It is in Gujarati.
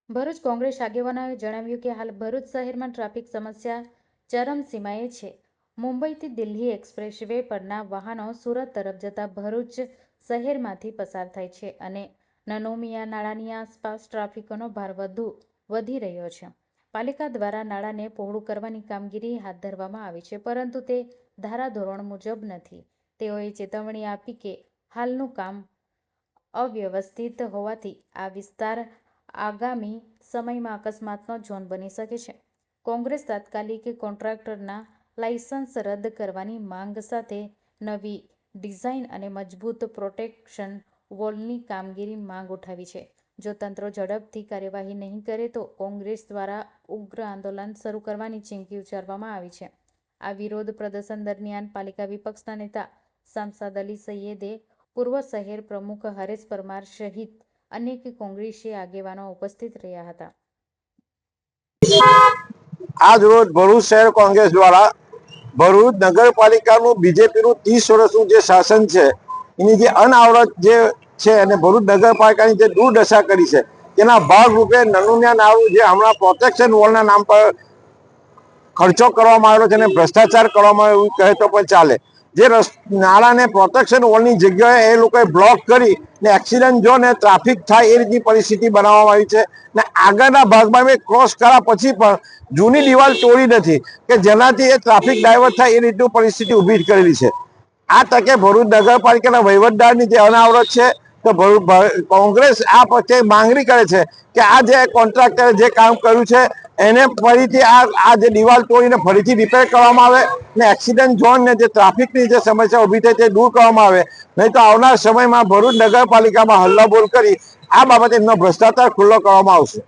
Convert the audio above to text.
ભરૂચ કોંગ્રેસ આગેવાનોએ જણાવ્યું કે હાલ ભરૂચ શહેરમાં ટ્રાફિક સમસ્યા ચરમસીમાએ છે. મુંબઈથી દિલ્હી એક્સપ્રેસ વે પરના વાહનો સુરત તરફ જતા ભરૂચ શહેરમાંથી પસાર થાય છે અને નનોમિયા નાળાની આસપાસ ટ્રાફિકનો ભાર વધી રહ્યો છે. પાલિકા દ્વારા નાળાને પહોળું કરવાની કામગીરી હાથ ધરવામાં આવી છે, પરંતુ તે ધારાધોરણ મુજબ નથી. તેઓએ ચેતવણી આપી કે હાલનું કામ અવ્યવસ્થિત હોવાથી આ વિસ્તાર આગામી સમયમાં અકસ્માતનો ઝોન બની શકે છે. કોંગ્રેસ તાત્કાલિક કોન્ટ્રાક્ટરના લાયસન્સ રદ કરવાની માંગ સાથે નવી ડિઝાઇન અને મજબૂત પ્રોટેક્શન વોલની કામગીરી માંગ ઉઠાવી છે. જો તંત્ર ઝડપથી કાર્યવાહી નહીં કરે તો કોંગ્રેસ દ્વારા ઉગ્ર આંદોલન શરૂ કરવાની ચીમકી ઉચ્ચારવામાં આવી છે. આ વિરોધ પ્રદર્શન દરમિયાન પાલિકા વિપક્ષના નેતા સાંસદ અલી સૈયદે, પૂર્વ શહેર પ્રમુખ હરેશ પરમાર સહિત અનેક કોંગ્રેસી આગેવાનો ઉપસ્થિત રહ્યા હતા. આજ રોજ ભરૂચ શહેર કોંગ્રેસ દ્વારા ભરૂચ નગરપાલિકાનું બીજેપીનું 30 વર્ષનું જે શાસન છે એની જે અનાવરત જે છે અને ભરૂચ નગરપાલિકાની જે દુર્દશા કરી છે તેના ભાગરૂપે નનુનિયા નાળું જે હમણાં પ્રોટેક્શન વોલના નામ પર ખર્ચો કરવામાં આવેલો છે અને ભ્રષ્ટાચાર કરવામાં આવ્યો એવું કહે તો પણ ચાલે. જે નાળાને પ્રોટેક્શન વોલની જગ્યાએ એ લોકોએ બ્લોક કરી ને એક્સિડન્ટ ઝોન ને ટ્રાફિક થાય એ રીતની પરિસ્થિતિ બનાવવામાં આવી છે. ને આગળના ભાગમાં મેં ક્રોસ કર્યા પછી પણ જૂની દિવાલ તોડી નથી કે જેનાથી એ ટ્રાફિક ડાયવર્ટ થાય એ રીતની પરિસ્થિતિ ઊભી કરેલી છે. આ તકે ભરૂચ નગરપાલિકાના વહીવટદારની જે અનાવરત છે તો કોંગ્રેસ આ પ્રત્યે માંગણી કરે છે કે આ જે કોન્ટ્રાક્ટરે જે કામ કર્યું છે એને ફરીથી આ જે દિવાલ તોડીને ફરીથી રિપેર કરવામાં આવે ને એક્સિડન્ટ ઝોન ને જે ટ્રાફિકની જે સમસ્યા ઊભી થઈ તે દૂર કરવામાં આવે. નહીં તો આવનાર સમયમાં ભરૂચ નગરપાલિકામાં હલ્લાબોલ કરી આ બાબતે એમનો ભ્રષ્ટાચાર ખુલ્લો કરવામાં આવશે.